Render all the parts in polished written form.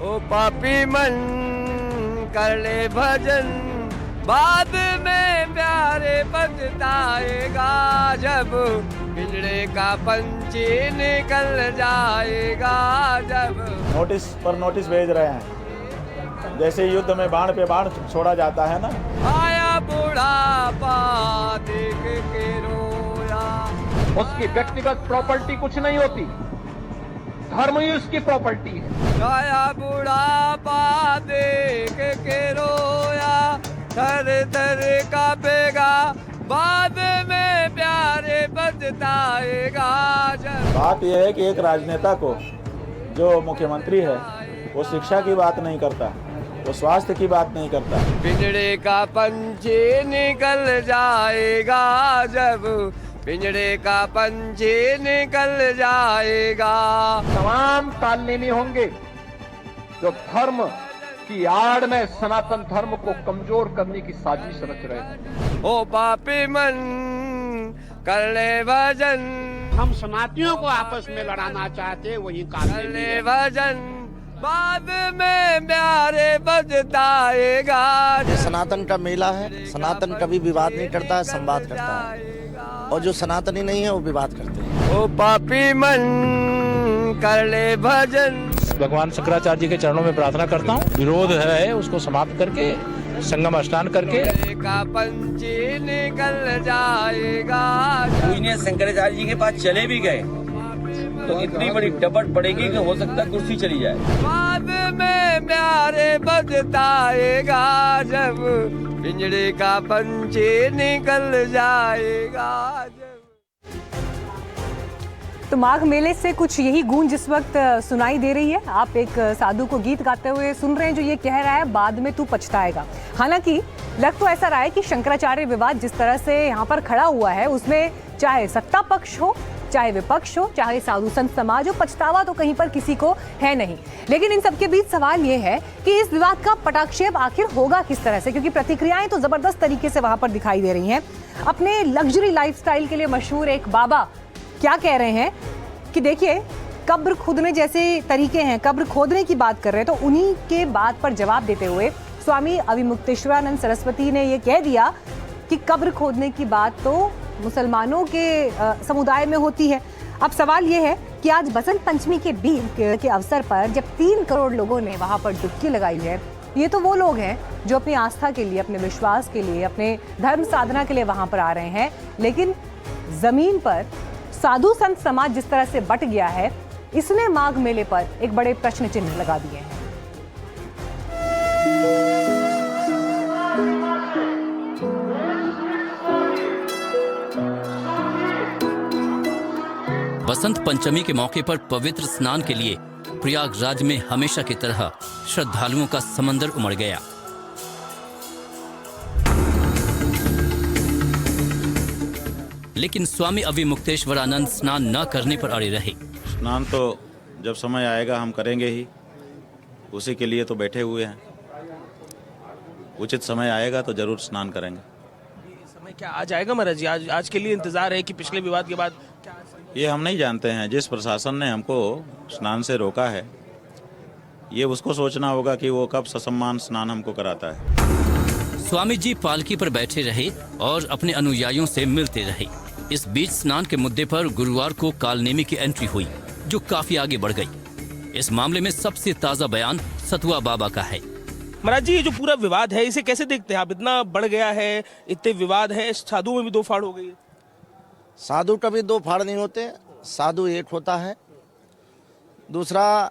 ओ पापी मन कर ले भजन, बाद में प्यारे पछताएगा, जब पिंजड़े का पंछी निकल जाएगा। जब नोटिस पर नोटिस भेज रहे हैं, जैसे युद्ध में बाण पे बाण छोड़ा जाता है ना। आया बुढ़ापा देख के रोया। उसकी व्यक्तिगत प्रॉपर्टी कुछ नहीं होती, धर्म ही उसकी प्रॉपर्टी है। आया बुढ़ापा देख के रोया, थर थर कांपेगा, बाद में प्यारे बजताएगा। बात यह है कि एक राजनेता को, जो मुख्यमंत्री है, वो शिक्षा की बात नहीं करता, वो स्वास्थ्य की बात नहीं करता। पिंजड़े का पंछी निकल जाएगा, जब पिंजड़े का पंछी निकल जाएगा। तमाम तालनेमी होंगे जो धर्म की आड़ में सनातन धर्म को कमजोर करने की साजिश रच रहे हैं। ओ पापी मन कर ले भजन, हम सनातनियों को आपस में लड़ाना चाहते, वही कर काले ले भजन, बाद में प्यारे बजताएगा। ये सनातन का मेला है। सनातन कभी विवाद नहीं करता है, संवाद करता है, और जो सनातनी नहीं है वो विवाद करते हैं। ओ पापी मन कर ले भजन। भगवान शंकराचार्य जी के चरणों में प्रार्थना करता हूँ, विरोध है उसको समाप्त करके संगम स्नान करके का पंछी निकल जाएगा। पूजनीय शंकराचार्य जी के पास चले भी गए तो इतनी बड़ी डपट पड़ेगी कि हो सकता है कुर्सी चली जाए। बाद में प्यारे बजताएगा, जब पिंजड़े का पंछी निकल जाएगा। तो माघ मेले से कुछ यही गूंज इस वक्त सुनाई दे रही है। आप एक साधु को गीत गाते हुए सुन रहे हैं जो ये कह रहा है बाद में तू पछताएगा। हालांकि लग तो ऐसा रहा है कि शंकराचार्य विवाद जिस तरह से यहाँ पर खड़ा हुआ है, उसमें चाहे सत्ता पक्ष हो, चाहे विपक्ष हो, चाहे साधु संत समाज हो, पछतावा तो कहीं पर किसी को है नहीं। लेकिन इन सबके बीच सवाल ये है कि इस विवाद का पटाक्षेप आखिर होगा किस तरह से, क्योंकि प्रतिक्रियाएं तो जबरदस्त तरीके से वहां पर दिखाई दे रही हैं। अपने लग्जरी लाइफस्टाइल के लिए मशहूर एक बाबा क्या कह रहे हैं कि देखिए, कब्र खोदने जैसे तरीके हैं, कब्र खोदने की बात कर रहे हैं, तो उन्हीं के बात पर जवाब देते हुए स्वामी अविमुक्तेश्वरानंद सरस्वती ने ये कह दिया कि कब्र खोदने की बात तो मुसलमानों के समुदाय में होती है। अब सवाल ये है कि आज बसंत पंचमी के अवसर पर जब 3 करोड़ लोगों ने वहां पर डुबकी लगाई है, ये तो वो लोग हैं जो अपनी आस्था के लिए, अपने विश्वास के लिए, अपने धर्म साधना के लिए वहां पर आ रहे हैं। लेकिन जमीन पर साधु संत समाज जिस तरह से बट गया है, इसने माघ मेले पर एक बड़े प्रश्न चिन्ह लगा दिए हैं। बसंत पंचमी के मौके पर पवित्र स्नान के लिए प्रयागराज में हमेशा की तरह श्रद्धालुओं का समंदर उमड़ गया। लेकिन स्वामी अविमुक्तेश्वरानंद स्नान न करने पर अड़े रहे। स्नान तो जब समय आएगा हम करेंगे ही, उसी के लिए तो बैठे हुए हैं। उचित समय आएगा तो जरूर स्नान करेंगे। समय क्या आ जाएगा महाराज जी? आज के लिए इंतजार है कि पिछले विवाद के बाद क्या? ये हम नहीं जानते हैं। जिस प्रशासन ने हमको स्नान से रोका है, ये उसको सोचना होगा कि वो कब ससम्मान स्नान हमको कराता है। स्वामी जी पालकी पर बैठे रहे और अपने अनुयायियों से मिलते रहे। इस बीच स्नान के मुद्दे पर गुरुवार को कालनेमी की एंट्री हुई, जो काफी आगे बढ़ गई। इस मामले में सबसे ताजा बयान सतुआ बाबा का है। महाराज जी, ये जो पूरा विवाद है, इसे कैसे देखते हैं आप? इतना बढ़ गया है, इतने विवाद है, साधुओं में भी 2 फाड़ हो गई है। साधु कभी 2 फाड़ नहीं होते, साधु एक होता है। दूसरा,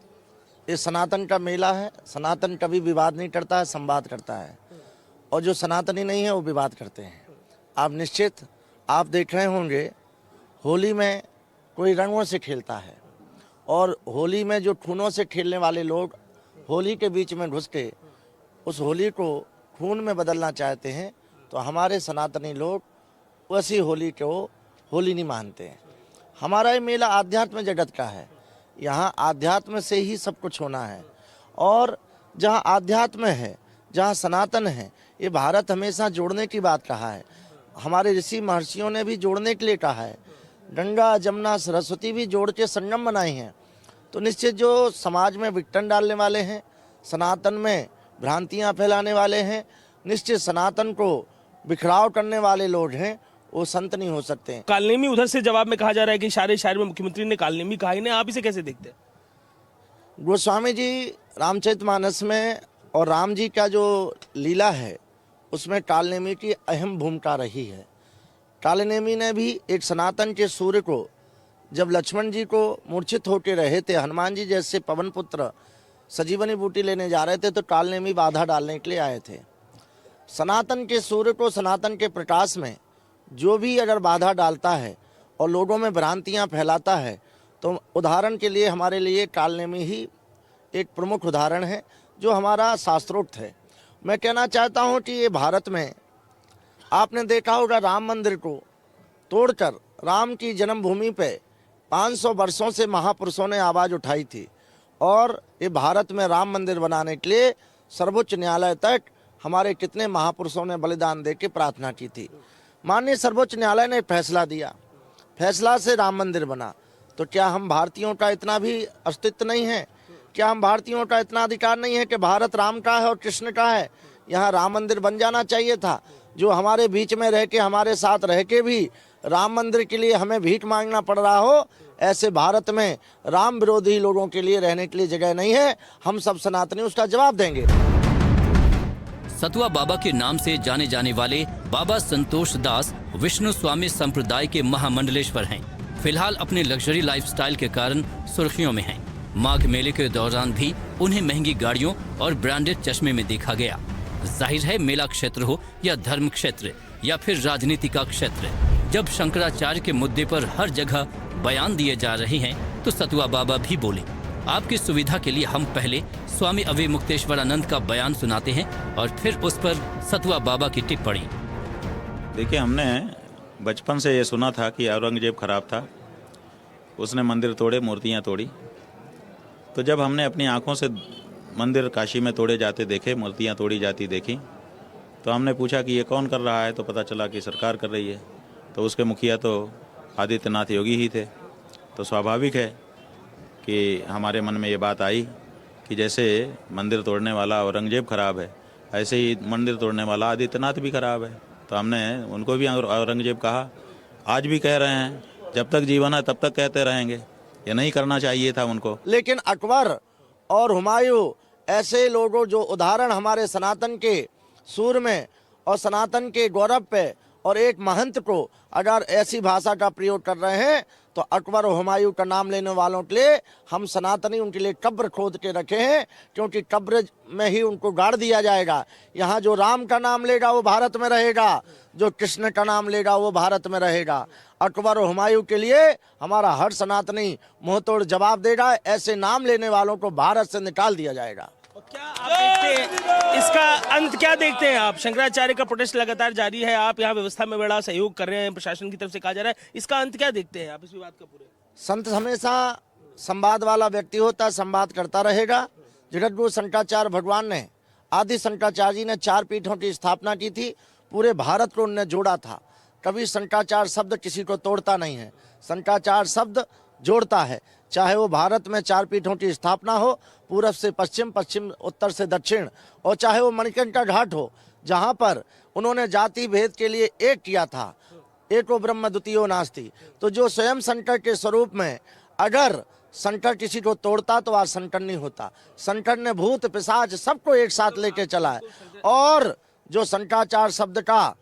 ये सनातन का मेला है। सनातन कभी विवाद नहीं करता है, संवाद करता है, और जो सनातनी नहीं है वो विवाद करते हैं। आप निश्चित आप देख रहे होंगे, होली में कोई रंगों से खेलता है, और होली में जो खूनों से खेलने वाले लोग होली के बीच में घुस के उस होली को खून में बदलना चाहते हैं, तो हमारे सनातनी लोग वैसी होली को होली नहीं मानते हैं। हमारा ये मेला आध्यात्म जगत का है। यहाँ आध्यात्म से ही सब कुछ होना है, और जहाँ आध्यात्म है, जहाँ सनातन है, ये भारत हमेशा जोड़ने की बात कहा है। हमारे ऋषि महर्षियों ने भी जोड़ने के लिए कहा है। गंगा जमुना सरस्वती भी जोड़ के संगम बनाई हैं। तो निश्चित जो समाज में विघटन डालने वाले हैं, सनातन में भ्रांतियां फैलाने वाले हैं, निश्चित सनातन को बिखराव करने वाले लोग हैं, वो संत नहीं हो सकते हैं। कालनेमी उधर से जवाब में कहा जा रहा है कि सारे शहर में मुख्यमंत्री ने कालनेमी कहा ही नहीं, आप इसे कैसे देखते हैं? गोस्वामी जी रामचरितमानस में और राम जी का जो लीला है उसमें कालनेमी की अहम भूमिका रही है। कालनेमी ने भी एक सनातन के सूर्य को, जब लक्ष्मण जी को मूर्छित होकर रहे थे, हनुमान जी जैसे पवन पुत्र संजीवनी बूटी लेने जा रहे थे, तो कालनेमी बाधा डालने के लिए आए थे। सनातन के सूर्य को, सनातन के प्रकाश में जो भी अगर बाधा डालता है और लोगों में भ्रांतियां फैलाता है, तो उदाहरण के लिए हमारे लिए कालनेमी ही एक प्रमुख उदाहरण है जो हमारा शास्त्रोक्त है। मैं कहना चाहता हूं कि ये भारत में आपने देखा होगा, राम मंदिर को तोड़कर राम की जन्मभूमि पे 500 वर्षों से महापुरुषों ने आवाज़ उठाई थी, और ये भारत में राम मंदिर बनाने के लिए सर्वोच्च न्यायालय तक हमारे कितने महापुरुषों ने बलिदान दे के प्रार्थना की थी। माननीय सर्वोच्च न्यायालय ने फैसला दिया, फैसला से राम मंदिर बना। तो क्या हम भारतीयों का इतना भी अस्तित्व नहीं है? क्या हम भारतीयों का इतना अधिकार नहीं है कि भारत राम का है और कृष्ण का है? यहाँ राम मंदिर बन जाना चाहिए था। जो हमारे बीच में रह के, हमारे साथ रह के भी राम मंदिर के लिए हमें भीख मांगना पड़ रहा हो, ऐसे भारत में राम विरोधी लोगों के लिए रहने के लिए जगह नहीं है। हम सब सनातनी उसका जवाब देंगे। सतुआ बाबा के नाम से जाने जाने वाले बाबा संतोष दास विष्णु स्वामी संप्रदाय के महामंडलेश्वर हैं। फिलहाल अपने लग्जरी लाइफस्टाइल के कारण सुर्खियों में हैं। माघ मेले के दौरान भी उन्हें महंगी गाड़ियों और ब्रांडेड चश्मे में देखा गया। जाहिर है, मेला क्षेत्र हो या धर्म क्षेत्र या फिर राजनीति का क्षेत्र, जब शंकराचार्य के मुद्दे पर हर जगह बयान दिए जा रहे हैं, तो सतुआ बाबा भी बोले। आपकी सुविधा के लिए हम पहले स्वामी अवय मुक्तेश्वरानंद का बयान सुनाते हैं और फिर उस पर सतुआ बाबा की टिप्पणी। देखिए, हमने बचपन से ये सुना था कि औरंगजेब खराब था, उसने मंदिर तोड़े, मूर्तियाँ तोड़ी। तो जब हमने अपनी आंखों से मंदिर काशी में तोड़े जाते देखे, मूर्तियाँ तोड़ी जाती देखी, तो हमने पूछा कि ये कौन कर रहा है, तो पता चला कि सरकार कर रही है। तो उसके मुखिया तो आदित्यनाथ योगी ही थे। तो स्वाभाविक है कि हमारे मन में ये बात आई कि जैसे मंदिर तोड़ने वाला औरंगजेब खराब है, ऐसे ही मंदिर तोड़ने वाला आदित्यनाथ भी खराब है। तो हमने उनको भी औरंगजेब कहा, आज भी कह रहे हैं, जब तक जीवन है तब तक कहते रहेंगे। ये नहीं करना चाहिए था उनको। लेकिन अकबर और हुमायूं ऐसे लोगों जो उदाहरण हमारे सनातन के सूर में और सनातन के गौरव पे और एक महंत को अगर ऐसी भाषा का प्रयोग कर रहे हैं, तो अकबर और हुमायूं का नाम लेने वालों के लिए हम सनातनी उनके लिए कब्र खोद के रखे हैं, क्योंकि कब्र में ही उनको गाड़ दिया जाएगा। यहाँ जो राम का नाम लेगा वो भारत में रहेगा, जो कृष्ण का नाम लेगा वो भारत में रहेगा। अकबर और हुमायूं के लिए हमारा हर सनातनी मुंहतोड़ जवाब देगा। ऐसे नाम लेने वालों को भारत से निकाल दिया जाएगा। क्या आप देखते हैं, इसका अंत क्या देखते हैं आप? शंकराचार्य का प्रोटेस्ट लगातार जारी है, आप यहाँ व्यवस्था में बड़ा सहयोग कर रहे हैं, प्रशासन की तरफ से कहा जा रहा है, इसका अंत क्या देखते हैं आप इस विवाद का? पूरे संत हमेशा संवाद वाला व्यक्ति होता है, संवाद करता रहेगा। जगतगुरु शंकराचार्य भगवान ने, आदि शंकराचार्य जी ने 4 पीठों की स्थापना की थी, पूरे भारत को उन्होंने जोड़ा था। कभी शंकराचार्य शब्द किसी को तोड़ता नहीं है, शंकराचार्य शब्द जोड़ता है। चाहे वो भारत में 4 पीठों की स्थापना हो, पूरब से पश्चिम, पश्चिम उत्तर से दक्षिण, और चाहे वो मणिकर्णिका घाट हो, जहाँ पर उन्होंने जाति भेद के लिए एक किया था, एको ब्रह्म द्वितीयो नास्ति। तो जो स्वयं शंकर के स्वरूप में अगर शंकर किसी को तोड़ता तो आज शंकर नहीं होता। शंकर ने भूत पिशाच सबको एक साथ लेके चला है, और जो शंकराचार्य शब्द का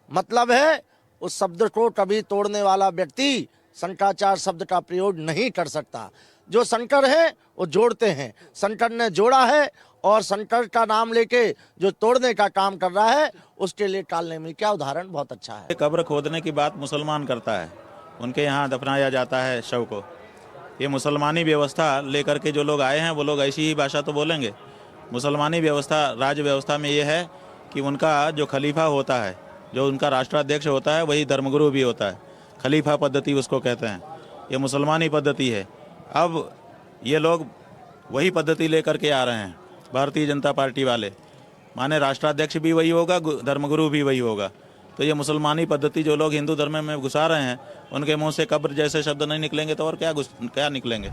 मतलब है, उस शब्द को कभी तोड़ने वाला व्यक्ति शंकराचार्य शब्द का प्रयोग नहीं कर सकता। जो शंकर है वो जोड़ते हैं, शंकर ने जोड़ा है, और शंकर का नाम लेके जो तोड़ने का काम कर रहा है, उसके लिए कालनेमी का उदाहरण बहुत अच्छा है। कब्र खोदने की बात मुसलमान करता है, उनके यहाँ दफनाया जाता है शव को। ये मुसलमानी व्यवस्था लेकर के जो लोग आए हैं, वो लोग ऐसी ही भाषा तो बोलेंगे। मुसलमानी व्यवस्था, राज्य व्यवस्था में ये है कि उनका जो खलीफा होता है, जो उनका राष्ट्राध्यक्ष होता है, वही धर्मगुरु भी होता है। खलीफा पद्धति उसको कहते हैं। ये मुसलमानी पद्धति है। अब ये लोग वही पद्धति लेकर के आ रहे हैं, भारतीय जनता पार्टी वाले, माने राष्ट्राध्यक्ष भी वही होगा, धर्मगुरु भी वही होगा। तो ये मुसलमानी पद्धति जो लोग हिंदू धर्म में घुसा रहे हैं, उनके मुंह से कब्र जैसे शब्द नहीं निकलेंगे तो और क्या निकलेंगे।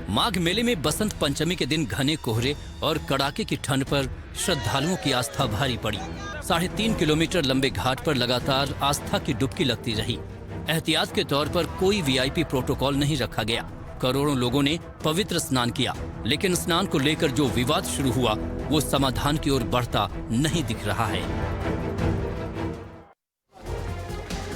माघ मेले में बसंत पंचमी के दिन घने कोहरे और कड़ाके की ठंड पर श्रद्धालुओं की आस्था भारी पड़ी। 3.5 किलोमीटर लंबे घाट पर लगातार आस्था की डुबकी लगती रही। एहतियात के तौर पर कोई वीआईपी प्रोटोकॉल नहीं रखा गया। करोड़ों लोगों ने पवित्र स्नान किया, लेकिन स्नान को लेकर जो विवाद शुरू हुआ वो समाधान की ओर बढ़ता नहीं दिख रहा है।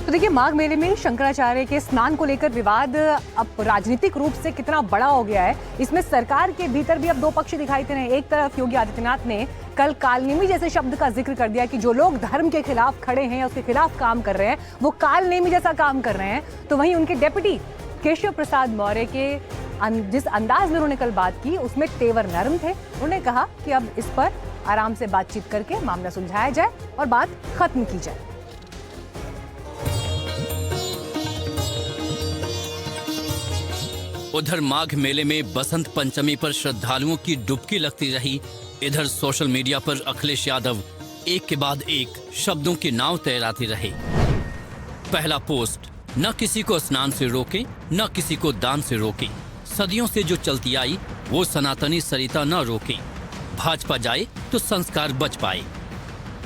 तो देखिए, माघ मेले में शंकराचार्य के स्नान को लेकर विवाद अब राजनीतिक रूप से कितना बड़ा हो गया है, इसमें सरकार के भीतर भी अब दो पक्ष दिखाई दे रहे हैं। एक तरफ योगी आदित्यनाथ ने कल कालनेमी जैसे शब्द का जिक्र कर दिया कि जो लोग धर्म के खिलाफ खड़े हैं, उसके खिलाफ काम कर रहे हैं, वो कालनेमी जैसा काम कर रहे हैं। तो वहीं उनके डेप्यूटी केशव प्रसाद मौर्य के जिस अंदाज में उन्होंने कल बात की, उसमें तेवर नरम थे। उन्होंने कहा कि अब इस पर आराम से बातचीत करके मामला सुलझाया जाए और बात खत्म की जाए। उधर माघ मेले में बसंत पंचमी पर श्रद्धालुओं की डुबकी लगती रही। इधर सोशल मीडिया पर अखिलेश यादव एक के बाद एक शब्दों की नाव तैराते रहे। पहला पोस्ट, न किसी को स्नान से रोके, न किसी को दान से रोके। सदियों से जो चलती आई वो सनातनी सरिता न रोके। भाजपा जाए तो संस्कार बच पाए।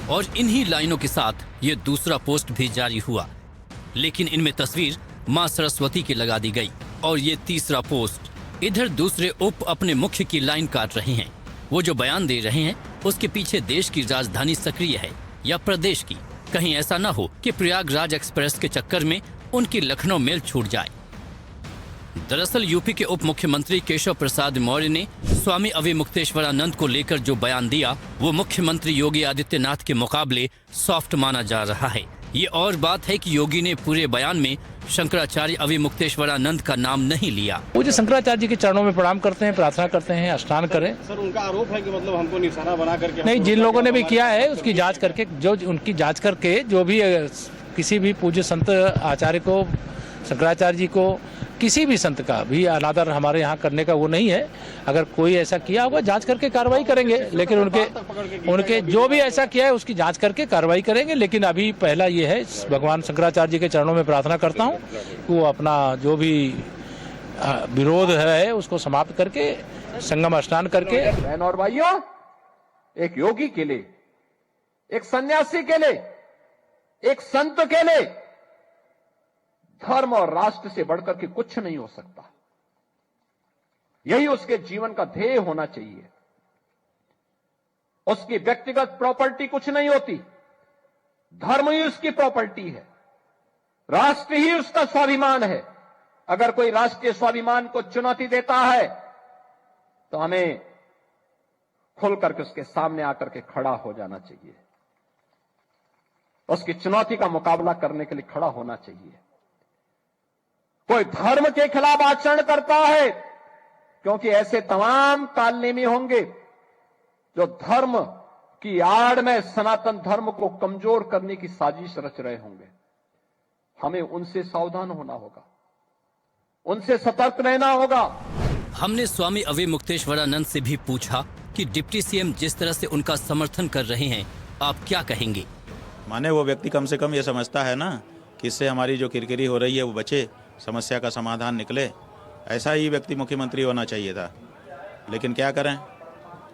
और इन्हीं लाइनों के साथ ये दूसरा पोस्ट भी जारी हुआ, लेकिन इनमें तस्वीर मां सरस्वती की लगा दी गई। और ये तीसरा पोस्ट, इधर दूसरे उप अपने मुख्य की लाइन काट रहे हैं। वो जो बयान दे रहे हैं उसके पीछे देश की राजधानी सक्रिय है या प्रदेश की। कहीं ऐसा ना हो कि प्रयागराज एक्सप्रेस के चक्कर में उनकी लखनऊ मेल छूट जाए। दरअसल यूपी के उप मुख्यमंत्री केशव प्रसाद मौर्य ने स्वामी अविमुक्तेश्वरानंद को लेकर जो बयान दिया वो मुख्यमंत्री योगी आदित्यनाथ के मुकाबले सॉफ्ट माना जा रहा है। ये और बात है कि योगी ने पूरे बयान में शंकराचार्य अविमुक्तेश्वरानंद का नाम नहीं लिया। वो जो शंकराचार्य जी के चरणों में प्रणाम करते हैं, प्रार्थना करते हैं, स्नान करें। सर, उनका आरोप है कि मतलब हमको निशाना बना करके नहीं, जिन लोगों ने भी किया है उसकी जांच करके, जो उनकी जांच करके, जो भी किसी भी पूज्य संत आचार्य को, शंकराचार्य जी को, किसी भी संत का भी अनादर हमारे यहाँ करने का वो नहीं है। अगर कोई ऐसा किया होगा जांच करके कार्रवाई करेंगे, लेकिन उनके जो भी ऐसा किया है उसकी जांच करके कार्रवाई करेंगे। लेकिन अभी पहला ये है, भगवान शंकराचार्य जी के चरणों में प्रार्थना करता हूँ कि वो अपना जो भी विरोध है उसको समाप्त करके संगम स्नान करके। बहन और भाइयों, एक योगी के लिए, एक सन्यासी के लिए, एक संत के लिए धर्म और राष्ट्र से बढ़कर के कुछ नहीं हो सकता। यही उसके जीवन का ध्येय होना चाहिए। उसकी व्यक्तिगत प्रॉपर्टी कुछ नहीं होती, धर्म ही उसकी प्रॉपर्टी है, राष्ट्र ही उसका स्वाभिमान है। अगर कोई राष्ट्रीय स्वाभिमान को चुनौती देता है तो हमें खुल करके उसके सामने आकर के खड़ा हो जाना चाहिए, उसकी चुनौती का मुकाबला करने के लिए खड़ा होना चाहिए। कोई धर्म के खिलाफ आचरण करता है, क्योंकि ऐसे तमाम कालनेमी होंगे जो धर्म की आड़ में सनातन धर्म को कमजोर करने की साजिश रच रहे होंगे। हमें उनसे सावधान होना होगा, उनसे सतर्क रहना होगा। हमने स्वामी अविमुक्तेश्वरानंद से भी पूछा कि डिप्टी सीएम जिस तरह से उनका समर्थन कर रहे हैं, आप क्या कहेंगे? माने वो व्यक्ति कम से कम ये समझता है ना कि इससे हमारी जो किरकिरी हो रही है वो बचे, समस्या का समाधान निकले। ऐसा ही व्यक्ति मुख्यमंत्री होना चाहिए था, लेकिन क्या करें,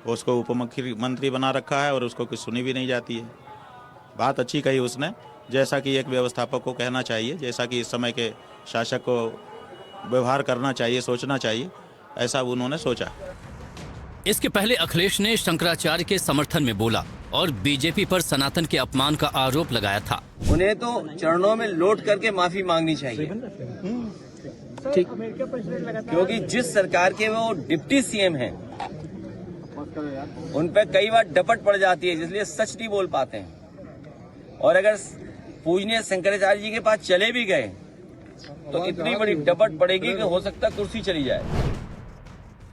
उसको उप मुख्यमंत्री बना रखा है और उसको कुछ सुनी भी नहीं जाती है। बात अच्छी कही उसने, जैसा कि एक व्यवस्थापक को कहना चाहिए, जैसा कि इस समय के शासक को व्यवहार करना चाहिए, सोचना चाहिए, ऐसा उन्होंने सोचा। इसके पहले अखिलेश ने शंकराचार्य के समर्थन में बोला और बीजेपी पर सनातन के अपमान का आरोप लगाया था। उन्हें तो चरणों में लौट करके माफी मांगनी चाहिए, ठीक, क्योंकि जिस सरकार के वो डिप्टी सीएम हैं उन पर कई बार डपट पड़ जाती है, इसलिए सच नहीं बोल पाते हैं। और अगर पूजनीय शंकराचार्य जी के पास चले भी गए तो इतनी बड़ी डपट पड़ेगी कि हो सकता है कुर्सी चली जाए।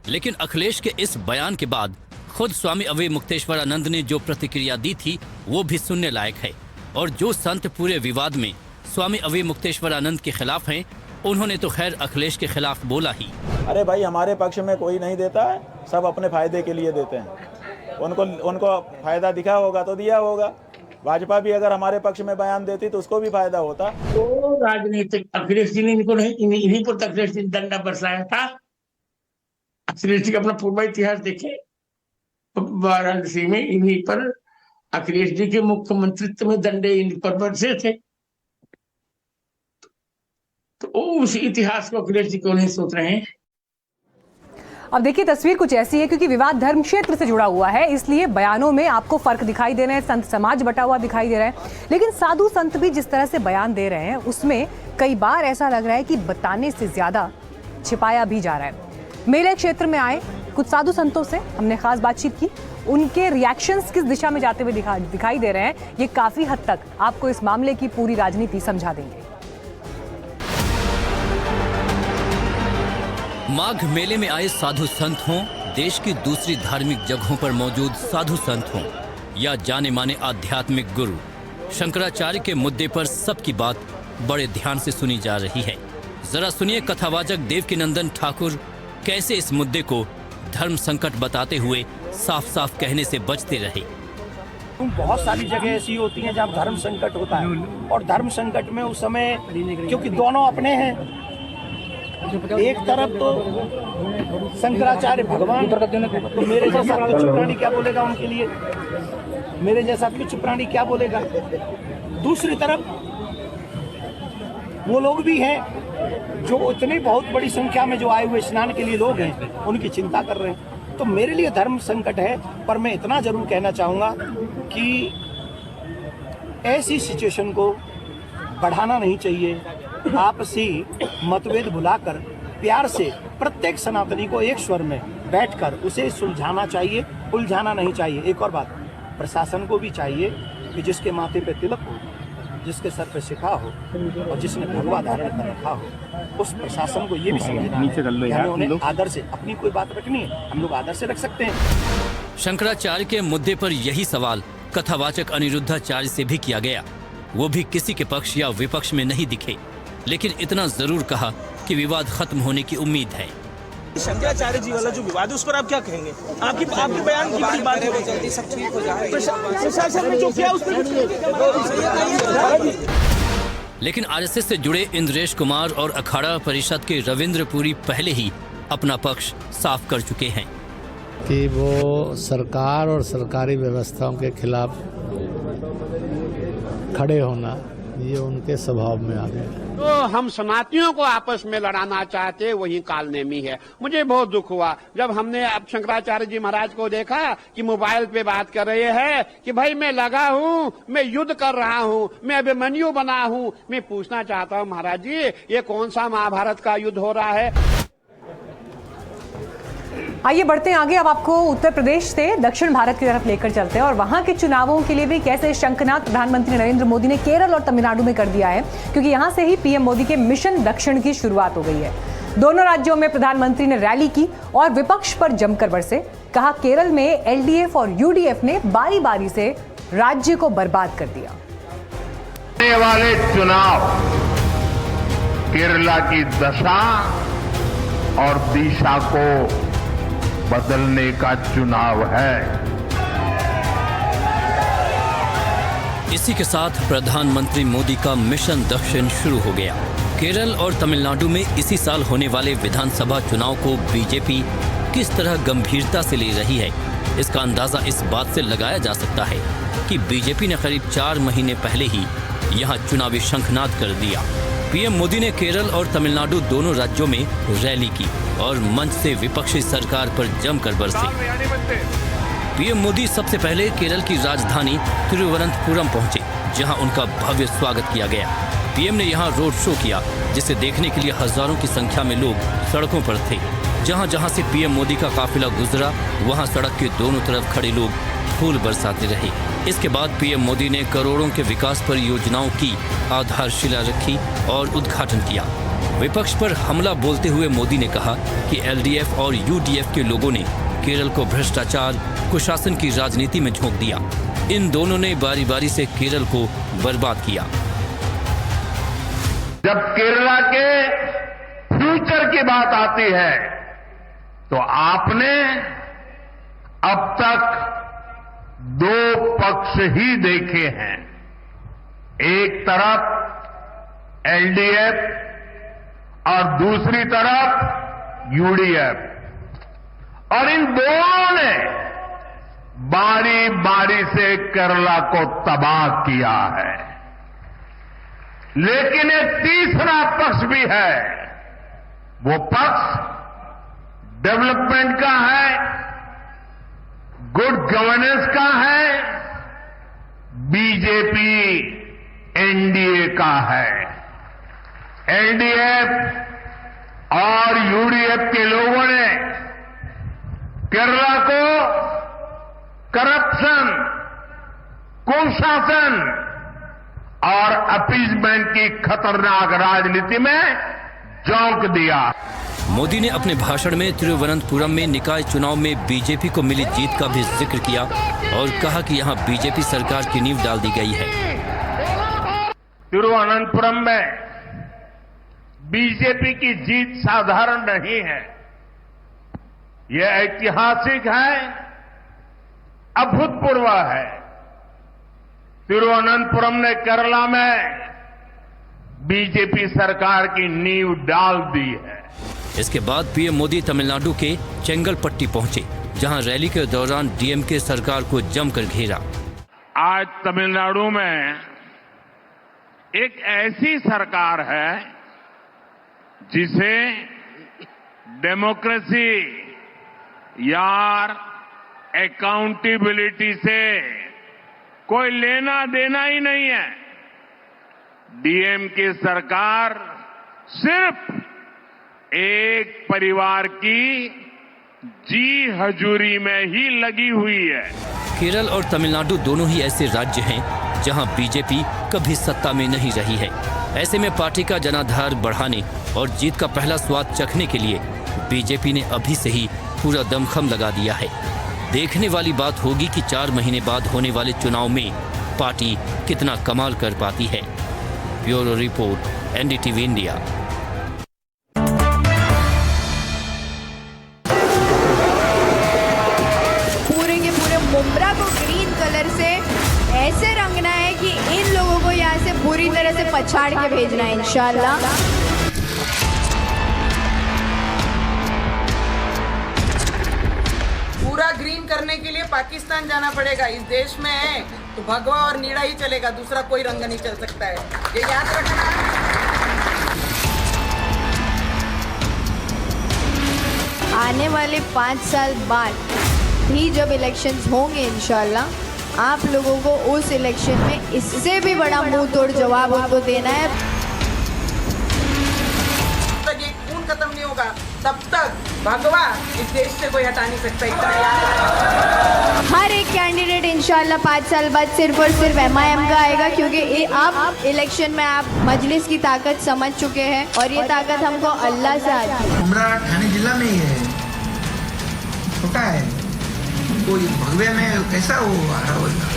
लेकिन अखिलेश के इस बयान के बाद खुद स्वामी अविमुक्तेश्वरानंद ने जो प्रतिक्रिया दी थी वो भी सुनने लायक है। और जो संत पूरे विवाद में स्वामी अविमुक्तेश्वरानंद के खिलाफ हैं, उन्होंने तो खैर अखिलेश के खिलाफ बोला ही। अरे भाई, हमारे पक्ष में कोई नहीं देता है, सब अपने फायदे के लिए देते हैं। उनको फायदा दिखा होगा तो दिया होगा। भाजपा भी अगर हमारे पक्ष में बयान देती तो उसको भी फायदा होता। तो राजनीतिक अखिलेश जी ने इनको नहीं, इन्हीं पर अखिलेश जी ने डंडा बरसाया था। अखिलेश जी का अपना पूर्व इतिहास देखें, वाराणसी में इन्हीं पर अखिलेश जी के मुख्यमंत्रित्व में डंडे इन पर बरसे थे। तो उस इतिहास को अखिलेश जी क्यों नहीं सोच रहे हैं? अब देखिए तस्वीर कुछ ऐसी है, क्योंकि विवाद धर्म क्षेत्र से जुड़ा हुआ है, इसलिए बयानों में आपको फर्क दिखाई दे रहे हैं, संत समाज बटा हुआ दिखाई दे रहा है। लेकिन साधु संत भी जिस तरह से बयान दे रहे हैं उसमें कई बार ऐसा लग रहा है कि बताने से ज्यादा छिपाया भी जा रहा है। मेले क्षेत्र में आए कुछ साधु संतों से हमने खास बातचीत की, उनके रिएक्शंस किस दिशा में जाते हुए दिखाई दे रहे हैं, ये काफी हद तक आपको इस मामले की पूरी राजनीति समझा देंगे। माघ मेले में आए साधु संत हों, देश की दूसरी धार्मिक जगहों पर मौजूद साधु संत हों या जाने माने आध्यात्मिक गुरु, शंकराचार्य के मुद्दे पर सबकी बात बड़े ध्यान से सुनी जा रही है। जरा सुनिए कथावाचक देवकीनंदन ठाकुर कैसे इस मुद्दे को धर्म संकट बताते हुए साफ साफ कहने से बचते रहे। बहुत सारी जगह ऐसी होती हैं जहाँ धर्म संकट होता है, और धर्म संकट में उस समय क्योंकि दोनों अपने हैं, एक तरफ तो शंकराचार्य भगवान, तो मेरे जैसा तुच्छ प्राणी क्या बोलेगा उनके लिए, मेरे जैसा तुच्छ प्राणी क्या बोलेगा। दूसरी तरफ वो लोग भी हैं जो इतनी बहुत बड़ी संख्या में जो आए हुए स्नान के लिए लोग हैं, उनकी चिंता कर रहे हैं। तो मेरे लिए धर्म संकट है, पर मैं इतना जरूर कहना चाहूँगा कि ऐसी सिचुएशन को बढ़ाना नहीं चाहिए। आपसी मतभेद भुलाकर प्यार से प्रत्येक सनातनी को एक स्वर में बैठकर उसे सुलझाना चाहिए, उलझाना नहीं चाहिए। एक और बात, प्रशासन को भी चाहिए कि जिसके माथे पे तिलक हो, जिसके सर पे शिखा हो और जिसने भगवा धारण कर रखा हो, उस प्रशासन को ये भी समझना है कि हमें उन्हें आदर से अपनी कोई बात रखनी है, हम लोग आदर से रख सकते हैं। शंकराचार्य के मुद्दे पर यही सवाल कथावाचक अनिरुद्धाचार्य से भी किया गया। वो भी किसी के पक्ष या विपक्ष में नहीं दिखे, लेकिन इतना जरूर कहा कि विवाद खत्म होने की उम्मीद है। शंकराचार्य जी वाला जो विवाद है उस पर आप क्या कहेंगे? आपके बयान की बड़ी बात है, जल्दी सब ठीक हो जाए। प्रशासन ने जो किया उस पर लेकिन आरएसएस से जुड़े इंद्रेश कुमार और अखाड़ा परिषद के रविंद्र पुरी पहले ही अपना पक्ष साफ कर चुके हैं कि वो सरकार और सरकारी व्यवस्थाओं के खिलाफ खड़े होना ये उनके स्वभाव में आ गया। तो हम सनातनियों को आपस में लड़ाना चाहते वही कालनेमी है। मुझे बहुत दुख हुआ जब हमने अब शंकराचार्य जी महाराज को देखा कि मोबाइल पे बात कर रहे हैं कि भाई मैं लगा हूँ, मैं युद्ध कर रहा हूँ, मैं अभिमन्यु बना हूँ। मैं पूछना चाहता हूँ महाराज जी, ये कौन सा महाभारत का युद्ध हो रहा है? आइए बढ़ते हैं आगे। अब आपको उत्तर प्रदेश से दक्षिण भारत की तरफ लेकर चलते हैं और वहां के चुनावों के लिए भी कैसे शंखनाद प्रधानमंत्री नरेंद्र मोदी ने केरल और तमिलनाडु में कर दिया है, क्योंकि यहां से ही पीएम मोदी के मिशन दक्षिण की शुरुआत हो गई है। दोनों राज्यों में प्रधानमंत्री ने रैली की और विपक्ष पर जमकर बरसे। कहा केरल में एलडीएफ और यूडीएफ ने बारी बारी से राज्य को बर्बाद कर दिया। आने वाले चुनाव केरला की दशा और दिशा को बदलने का चुनाव है। इसी के साथ प्रधानमंत्री मोदी का मिशन दक्षिण शुरू हो गया। केरल और तमिलनाडु में इसी साल होने वाले विधानसभा चुनाव को बीजेपी किस तरह गंभीरता से ले रही है, इसका अंदाजा इस बात से लगाया जा सकता है कि बीजेपी ने करीब 4 महीने पहले ही यहां चुनावी शंखनाद कर दिया। पीएम मोदी ने केरल और तमिलनाडु दोनों राज्यों में रैली की और मंच से विपक्षी सरकार पर जमकर बरसे। पीएम मोदी सबसे पहले केरल की राजधानी तिरुवनंतपुरम पहुंचे, जहां उनका भव्य स्वागत किया गया। पीएम ने यहां रोड शो किया, जिसे देखने के लिए हजारों की संख्या में लोग सड़कों पर थे। जहां जहां से पीएम मोदी का काफिला गुजरा, वहां सड़क के दोनों तरफ खड़े लोग फूल बरसाते रहे। इसके बाद पीएम मोदी ने करोड़ों के विकास परियोजनाओं की आधारशिला रखी और उद्घाटन किया। विपक्ष पर हमला बोलते हुए मोदी ने कहा कि एलडीएफ और यूडीएफ के लोगों ने केरल को भ्रष्टाचार, कुशासन की राजनीति में झोंक दिया। इन दोनों ने बारी बारी से केरल को बर्बाद किया। जब केरला के फ्यूचर की बात आती है तो आपने अब तक 2 पक्ष ही देखे हैं। एक तरफ एलडीएफ और दूसरी तरफ यूडीएफ। और इन दोनों ने बारी बारी से केरला को तबाह किया है। लेकिन एक तीसरा पक्ष भी है, वो पक्ष डेवलपमेंट का है, गुड गवर्नेंस का है, बीजेपी एनडीए का है। एलडीएफ और यूडीएफ के लोगों ने केरला को करप्शन, कुशासन और अपीजमेंट की खतरनाक राजनीति में झोंक दिया। मोदी ने अपने भाषण में तिरुवनंतपुरम में निकाय चुनाव में बीजेपी को मिली जीत का भी जिक्र किया और कहा कि यहां बीजेपी सरकार की नींव डाल दी गई है। तिरुवनंतपुरम में बीजेपी की जीत साधारण नहीं है, यह ऐतिहासिक है, अभूतपूर्व है। तिरुवनंतपुरम ने केरला में बीजेपी सरकार की नींव डाल दी है। इसके बाद पीएम मोदी तमिलनाडु के चेंगलपट्टी पहुंचे, जहां रैली के दौरान डीएमके सरकार को जमकर घेरा। आज तमिलनाडु में एक ऐसी सरकार है जिसे डेमोक्रेसी यार अकाउंटेबिलिटी से कोई लेना देना ही नहीं है। डीएमके सरकार सिर्फ एक परिवार की जी हजूरी में ही लगी हुई है। केरल और तमिलनाडु दोनों ही ऐसे राज्य हैं जहां बीजेपी कभी सत्ता में नहीं रही है। ऐसे में पार्टी का जनाधार बढ़ाने और जीत का पहला स्वाद चखने के लिए बीजेपी ने अभी से ही पूरा दमखम लगा दिया है। देखने वाली बात होगी कि 4 महीने बाद होने वाले चुनाव में पार्टी कितना कमाल कर पाती है। Bureau report, NDTV India. पूरे के पूरे मुंब्रा को ग्रीन कलर से ऐसे रंगना है कि इन लोगों को यहाँ से पूरी तरह से पछाड़ के भेजना है इंशाल्लाह। पूरा ग्रीन करने के लिए पाकिस्तान जाना पड़ेगा। इस देश में है तो भगवा और नीला ही चलेगा, दूसरा कोई रंग नहीं चल सकता है, ये याद रखना। आने वाले 5 साल बाद भी जब इलेक्शंस होंगे इंशाल्लाह, आप लोगों को उस इलेक्शन में इससे भी बड़ा मुंह तोड़ जवाब उनको देना है। जब तक ये खून खत्म नहीं होगा तब तक भगवा इस देश से कोई हटा नहीं सकता। इतना याद। हर एक कैंडिडेट इंशाल्लाह 5 साल बाद सिर्फ और सिर्फ MIM का आएगा, क्योंकि आप इलेक्शन में आप मजलिस की ताकत समझ चुके हैं और ये ताकत हमको अल्लाह से आती है। मुंब्रा ठाणे जिला में ही है, छोटा है, कोई भगवे में कैसा वो आ रहा होगा।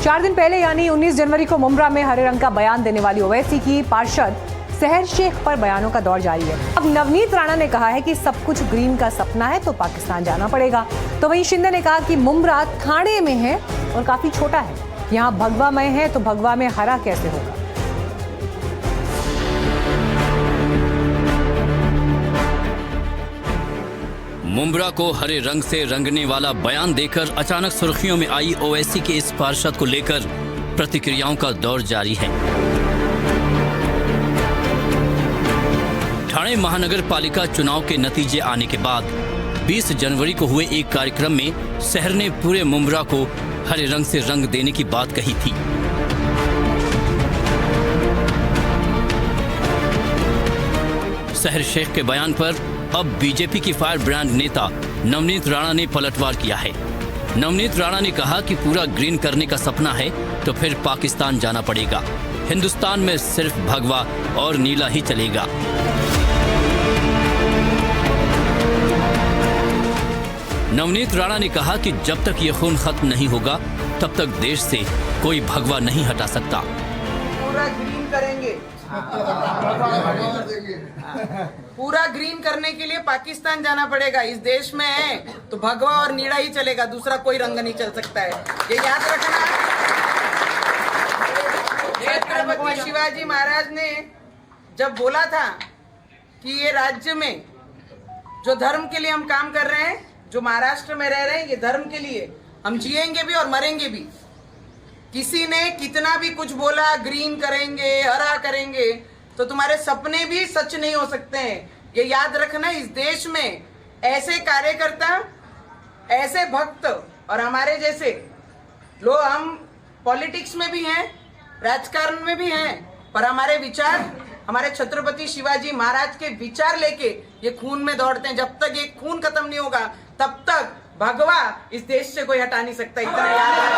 4 दिन पहले यानी 19 जनवरी को मुंब्रा में हरे रंग का बयान देने वाली ओवैसी की पार्षद सहर शेख पर बयानों का दौर जारी है। अब नवनीत राणा ने कहा है कि सब कुछ ग्रीन का सपना है तो पाकिस्तान जाना पड़ेगा। तो वहीं शिंदे ने कहा कि मुंब्रा ठाणे में है और काफी छोटा है, यहाँ भगवामय है तो भगवा में हरा कैसे होगा। मुंब्रा को हरे रंग से रंगने वाला बयान देकर अचानक सुर्खियों में आई ओवैसी के इस पार्षद को लेकर प्रतिक्रियाओं का दौर जारी है। ठाणे महानगर पालिका चुनाव के नतीजे आने के बाद 20 जनवरी को हुए एक कार्यक्रम में शहर ने पूरे मुंब्रा को हरे रंग से रंग देने की बात कही थी। सहर शेख के बयान पर अब बीजेपी की फायर ब्रांड नेता नवनीत राणा ने पलटवार किया है। नवनीत राणा ने कहा कि पूरा ग्रीन करने का सपना है तो फिर पाकिस्तान जाना पड़ेगा, हिंदुस्तान में सिर्फ भगवा और नीला ही चलेगा। नवनीत राणा ने कहा कि जब तक ये खून खत्म नहीं होगा तब तक देश से कोई भगवा नहीं हटा सकता। पूरा ग्रीन करेंगे। पूरा ग्रीन करने के लिए पाकिस्तान जाना पड़ेगा। इस देश में है तो भगवा और नीला ही चलेगा, दूसरा कोई रंग नहीं चल सकता है, ये याद रखना। छत्रपति शिवाजी महाराज ने जब बोला था कि ये राज्य में जो धर्म के लिए हम काम कर रहे हैं, जो महाराष्ट्र में रह रहे हैं, ये धर्म के लिए हम जिएंगे भी और मरेंगे भी। किसी ने कितना भी कुछ बोला, ग्रीन करेंगे, हरा करेंगे, तो तुम्हारे सपने भी सच नहीं हो सकते हैं। ये याद रखना, इस देश में ऐसे कार्यकर्ता, ऐसे भक्त और हमारे जैसे लोग, हम पॉलिटिक्स में भी हैं, राजकारण में भी हैं, पर हमारे विचार, हमारे छत्रपति शिवाजी महाराज के विचार लेके ये खून में दौड़ते हैं। जब तक ये खून खत्म नहीं होगा तब तक भगवा इस देश से कोई हटा नहीं सकता। इतना याद रखना।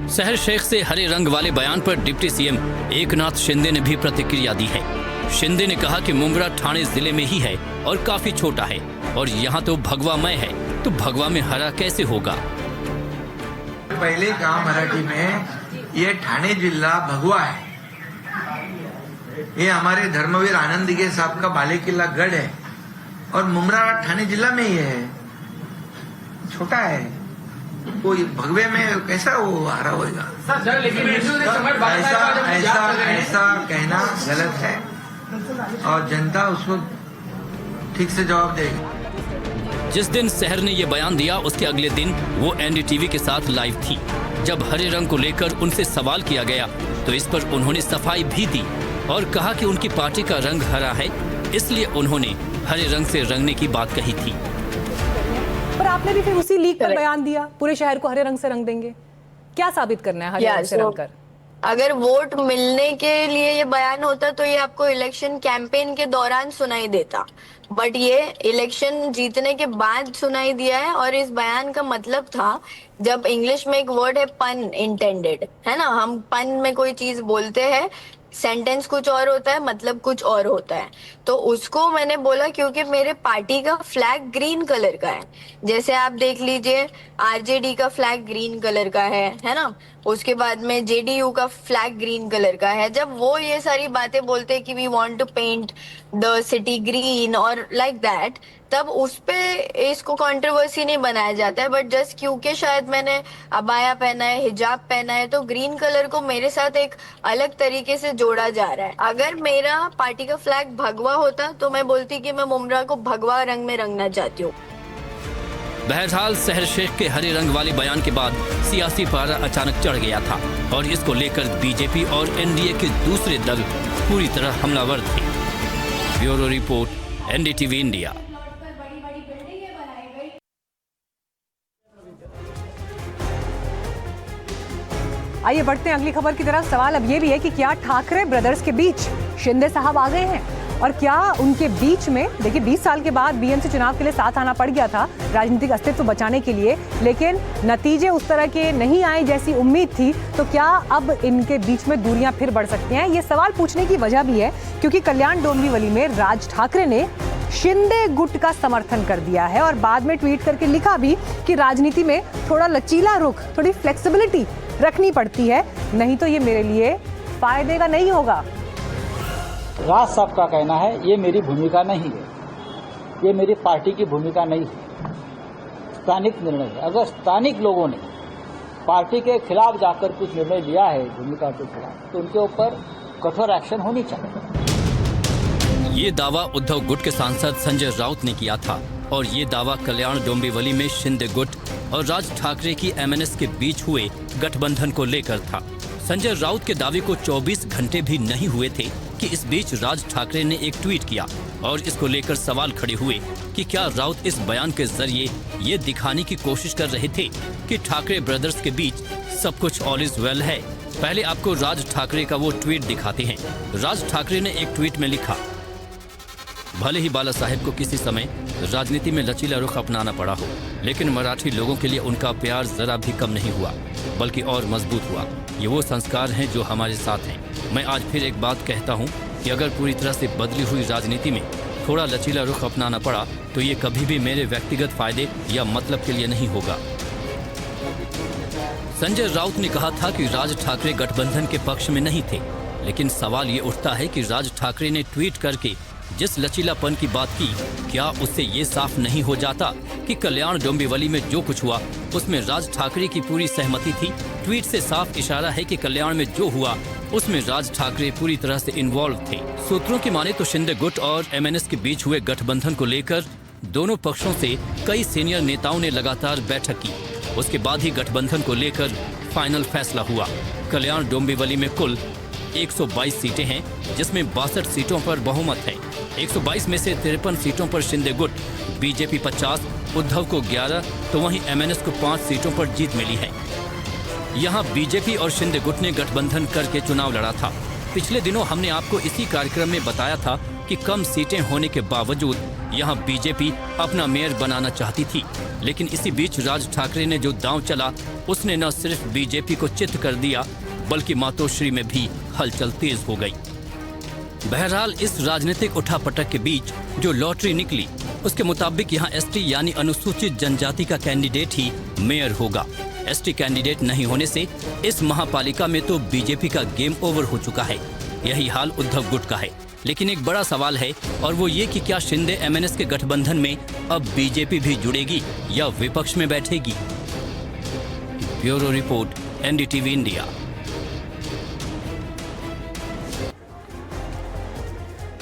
शहर शेख से हरे रंग वाले बयान पर डिप्टी सीएम एकनाथ शिंदे ने भी प्रतिक्रिया दी है। शिंदे ने कहा कि मुंब्रा ठाणे जिले में ही है और काफी छोटा है, और यहाँ तो भगवामय है, तो भगवा में हरा कैसे होगा। पहले कहा मराठी में, ये ठाणे जिला भगवा है। ये हमारे धर्मवीर आनंद दिघे साहब का बाले किला गढ़ है, और मुंब्रा ठाणे जिला में ही है, छोटा है। कोई भगवे में कैसा वो हरा होगा? ऐसा कहना गलत है, और जनता उसको ठीक से जवाब देगी। जिस दिन शहर ने ये बयान दिया, उसके अगले दिन वो एनडीटीवी के साथ लाइव थी। जब हरे रंग को लेकर उनसे सवाल किया गया तो इस पर उन्होंने सफाई भी दी और कहा कि उनकी पार्टी का रंग हरा है, इसलिए उन्होंने हरे रंग से रंगने की बात कही थी। पर आपने भी फिर उसी लीग पर बयान दिया, पूरे शहर को हरे रंग से रंग देंगे। क्या साबित करना है हरे रंग से रंग कर? अगर वोट मिलने के लिए ये बयान होता तो ये आपको इलेक्शन कैंपेन के दौरान सुनाई देता, बट ये इलेक्शन जीतने के बाद सुनाई दिया है। और इस बयान का मतलब था, जब इंग्लिश में एक वर्ड है पन इंटेंडेड, है ना, हम पन में कोई चीज बोलते हैं, सेंटेंस कुछ और होता है, मतलब कुछ और होता है, तो उसको मैंने बोला क्योंकि मेरे पार्टी का फ्लैग ग्रीन कलर का है। जैसे आप देख लीजिए, आरजेडी का फ्लैग ग्रीन कलर का है ना, उसके बाद में जेडीयू का फ्लैग ग्रीन कलर का है। जब वो ये सारी बातें बोलते हैं कि we want to paint the city green और लाइक दैट, तब उस पे इसको कंट्रोवर्सी नहीं बनाया जाता है। बट जस्ट क्योंकि शायद मैंने अबाया पहना है, हिजाब पहना है, तो ग्रीन कलर को मेरे साथ एक अलग तरीके से जोड़ा जा रहा है। अगर मेरा पार्टी का फ्लैग भगवा होता तो मैं बोलती कि मैं मुंब्रा को भगवा रंग में रंगना चाहती हूँ। बहरहाल शहर शेख के हरे रंग वाले बयान के बाद सियासी पारा अचानक चढ़ गया था और इसको लेकर बीजेपी और एनडीए के दूसरे दल पूरी तरह हमलावर थे। Bureau report, NDTV India. आइए बढ़ते हैं अगली खबर की तरफ। सवाल अब ये भी है कि क्या ठाकरे ब्रदर्स के बीच शिंदे साहब आ गए हैं, और क्या उनके बीच में, देखिए 20 साल के बाद बीएमसी चुनाव के लिए साथ आना पड़ गया था राजनीतिक अस्तित्व बचाने के लिए, लेकिन नतीजे उस तरह के नहीं आए जैसी उम्मीद थी। तो क्या अब इनके बीच में दूरियां फिर बढ़ सकती हैं? ये सवाल पूछने की वजह भी है क्योंकि कल्याण डोंबिवली में राज ठाकरे ने शिंदे गुट का समर्थन कर दिया है और बाद में ट्वीट करके लिखा भी कि राजनीति में थोड़ा लचीला रुख, थोड़ी फ्लेक्सिबिलिटी रखनी पड़ती है, नहीं तो ये मेरे लिए फायदे का नहीं होगा। राज साहब का कहना है ये मेरी भूमिका नहीं है, ये मेरी पार्टी की भूमिका नहीं है, स्थानिक निर्णय है। अगर स्थानिक लोगों ने पार्टी के खिलाफ जाकर कुछ निर्णय लिया है भूमिका के खिलाफ, तो उनके ऊपर कठोर एक्शन होनी चाहिए। ये दावा उद्धव गुट के सांसद संजय राउत ने किया था और ये दावा कल्याण डोंबिवली में शिंदे गुट और राज ठाकरे की एमएनएस के बीच हुए गठबंधन को लेकर था। संजय राउत के दावे को 24 घंटे भी नहीं हुए थे कि इस बीच राज ठाकरे ने एक ट्वीट किया और इसको लेकर सवाल खड़े हुए कि क्या राउत इस बयान के जरिए ये दिखाने की कोशिश कर रहे थे कि ठाकरे ब्रदर्स के बीच सब कुछ ऑल इज वेल है। पहले आपको राज ठाकरे का वो ट्वीट दिखाते हैं। राज ठाकरे ने एक ट्वीट में लिखा, भले ही बाला साहेब को किसी समय राजनीति में लचीला रुख अपनाना पड़ा हो, लेकिन मराठी लोगों के लिए उनका प्यार जरा भी कम नहीं हुआ, बल्कि और मजबूत हुआ। ये वो संस्कार हैं जो हमारे साथ हैं। मैं आज फिर एक बात कहता हूँ कि अगर पूरी तरह से बदली हुई राजनीति में थोड़ा लचीला रुख अपनाना पड़ा तो ये कभी भी मेरे व्यक्तिगत फायदे या मतलब के लिए नहीं होगा। संजय राउत ने कहा था कि राज ठाकरे गठबंधन के पक्ष में नहीं थे, लेकिन सवाल ये उठता है कि राज ठाकरे ने ट्वीट करके जिस लचीलापन की बात की, क्या उससे ये साफ नहीं हो जाता कि कल्याण डोंबिवली में जो कुछ हुआ उसमें राज ठाकरे की पूरी सहमति थी। ट्वीट से साफ इशारा है कि कल्याण में जो हुआ उसमें राज ठाकरे पूरी तरह से इन्वॉल्व थे। सूत्रों की माने तो शिंदे गुट और एमएनएस के बीच हुए गठबंधन को लेकर दोनों पक्षों से कई सीनियर नेताओं ने लगातार बैठक की। उसके बाद ही गठबंधन को लेकर फाइनल फैसला हुआ। कल्याण डोंबिवली में कुल 122 सीटें हैं, जिसमें 62 सीटों पर बहुमत है। 122 में से 53 सीटों पर शिंदे गुट, बीजेपी 50, उद्धव को 11 तो वहीं एमएनएस को 5 सीटों पर जीत मिली है। यहां बीजेपी और शिंदे गुट ने गठबंधन करके चुनाव लड़ा था। पिछले दिनों हमने आपको इसी कार्यक्रम में बताया था कि कम सीटें होने के बावजूद यहां बीजेपी अपना मेयर बनाना चाहती थी, लेकिन इसी बीच राज ठाकरे ने जो दांव चला उसने न सिर्फ बीजेपी को चित्त कर दिया बल्कि मातोश्री में भी हलचल तेज हो गई। बहरहाल इस राजनीतिक उठापटक के बीच जो लॉटरी निकली उसके मुताबिक यहाँ एसटी यानी अनुसूचित जनजाति का कैंडिडेट ही मेयर होगा। एसटी कैंडिडेट नहीं होने से इस महापालिका में तो बीजेपी का गेम ओवर हो चुका है। यही हाल उद्धव गुट का है। लेकिन एक बड़ा सवाल है और वो ये कि क्या शिंदे एमएनएस के गठबंधन में अब बीजेपी भी जुड़ेगी या विपक्ष में बैठेगी। Bureau report, NDTV India.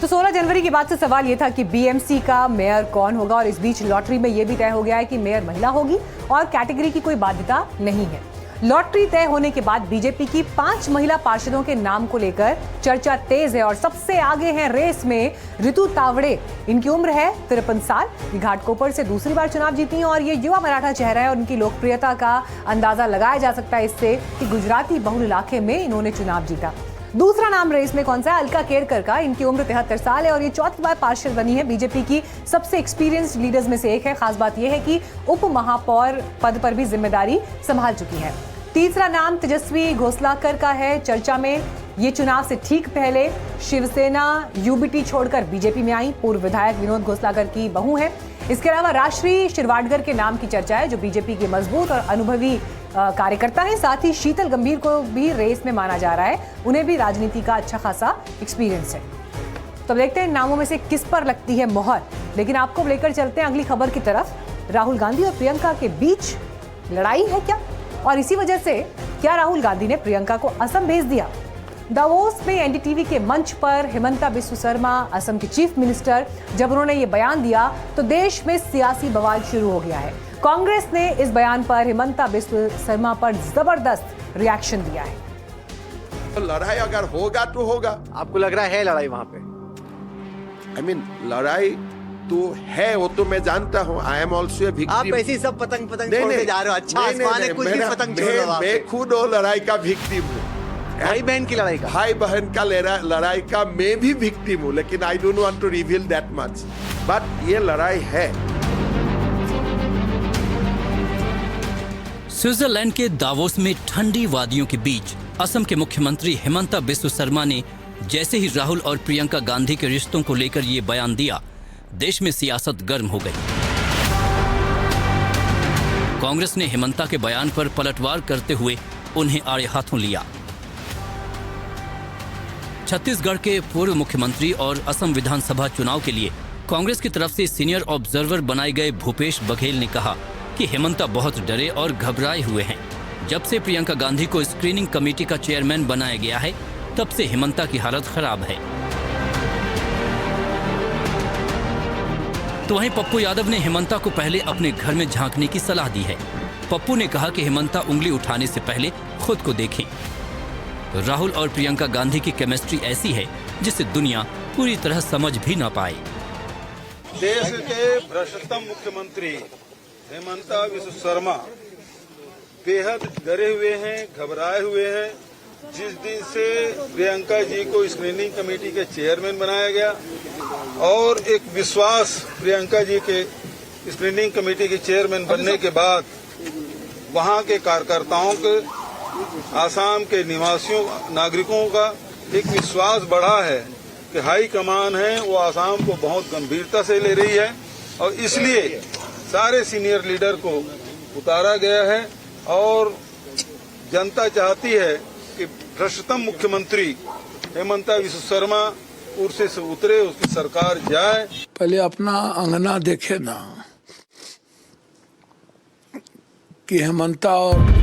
तो 16 जनवरी के बाद से सवाल ये था कि बीएमसी का मेयर कौन होगा, और इस बीच लॉटरी में ये भी तय हो गया है कि मेयर महिला होगी और कैटेगरी की कोई बाध्यता नहीं है। लॉटरी तय होने के बाद बीजेपी की 5 महिला पार्षदों के नाम को लेकर चर्चा तेज है और सबसे आगे हैं रेस में ऋतु तावड़े। इनकी उम्र है 53 साल। ये घाटकोपर से दूसरी बार चुनाव जीती हैं और ये युवा मराठा चेहरा है और उनकी लोकप्रियता का अंदाजा लगाया जा सकता है इससे कि गुजराती बहुल इलाके में इन्होंने चुनाव जीता। दूसरा नाम रेस में कौन सा है? अलका केरकर का। इनकी उम्र 73 साल है और ये चौथी बार पार्षद बनी है। बीजेपी की सबसे एक्सपीरियंस्ड लीडर्स में से एक है। खास बात यह है कि उप महापौर पद पर भी जिम्मेदारी संभाल चुकी है। तीसरा नाम तेजस्वी घोसलाकर का है चर्चा में। ये चुनाव से ठीक पहले शिवसेना यूबीटी छोड़कर बीजेपी में आई। पूर्व विधायक विनोद घोसलाकर की बहू है। इसके अलावा राष्ट्रीय शिरवाडकर के नाम की चर्चा है जो बीजेपी के मजबूत और अनुभवी कार्यकर्ता है। साथ ही शीतल गंभीर को भी रेस में माना जा रहा है। उन्हें भी राजनीति का अच्छा खासा एक्सपीरियंस है। तो देखते हैं नामों में से किस पर लगती है मोहर। लेकिन आपको लेकर चलते हैं अगली खबर की तरफ। राहुल गांधी और प्रियंका के बीच लड़ाई है क्या, और इसी वजह से क्या राहुल गांधी ने प्रियंका को असम भेज दिया? दावोस में एनडीटीवी के मंच पर हिमंता बिस्वा शर्मा, असम के चीफ मिनिस्टर, जब उन्होंने ये बयान दिया तो देश में सियासी बवाल शुरू हो गया है। कांग्रेस ने इस बयान पर हिमंता बिस्वा शर्मा पर जबरदस्त रिएक्शन दिया है। तो लड़ाई अगर होगा तो होगा। आपको लग रहा है लड़ाई वहां पे? I mean, लड़ाई तो है, वो तो मैं जानता हूँ। I am also a victim. आप ऐसी सब पतंग छोड़ के जा रहे हो। अच्छा आसमान है, कुछ भी पतंग छोड़ रहे हो आप। मैं खुद वो लड़ाई का विक्टिम हूँ। भाई बहन की लड़ाई का, भाई बहन का लड़ाई का मैं भी विक्टिम हूँ, लेकिन I don't want to reveal that much, but ये लड़ाई है। स्विट्जरलैंड के दावोस में ठंडी वादियों के बीच असम के मुख्यमंत्री हिमंता बिस्वा शर्मा ने जैसे ही राहुल और प्रियंका गांधी के रिश्तों को लेकर ये बयान दिया, देश में सियासत गर्म हो गई। कांग्रेस ने हिमंता के बयान पर पलटवार करते हुए उन्हें आड़े हाथों लिया। छत्तीसगढ़ के पूर्व मुख्यमंत्री और असम विधानसभा चुनाव के लिए कांग्रेस की तरफ से सीनियर ऑब्जर्वर बनाए गए भूपेश बघेल ने कहा कि हिमंता बहुत डरे और घबराए हुए हैं। जब से प्रियंका गांधी को स्क्रीनिंग कमेटी का चेयरमैन बनाया गया है, तब से हिमंता की हालत खराब है। तो वहीं पप्पू यादव ने हिमंता को पहले अपने घर में झांकने की सलाह दी है। पप्पू ने कहा कि हिमंता उंगली उठाने से पहले खुद को देखें। राहुल और प्रियंका गांधी की केमिस्ट्री ऐसी है जिसे दुनिया पूरी तरह समझ भी ना पाए। देश के भ्रष्टतम मुख्यमंत्री हिमंता बिस्वा शर्मा बेहद डरे हुए हैं, घबराए हुए हैं। जिस दिन से प्रियंका जी को स्क्रीनिंग कमेटी के चेयरमैन बनाया गया और एक विश्वास प्रियंका जी के स्क्रीनिंग कमेटी के चेयरमैन बनने के बाद वहां के कार्यकर्ताओं के, आसाम के निवासियों, नागरिकों का एक विश्वास बढ़ा है कि हाई कमान है वो आसाम को बहुत गंभीरता से ले रही है और इसलिए सारे सीनियर लीडर को उतारा गया है और जनता चाहती है कि भ्रष्टतम मुख्यमंत्री हिमंता बिस्वा शर्मा कुर्सी से उतरे, उसकी सरकार जाए। पहले अपना अंगना देखे ना, कि हेमंता और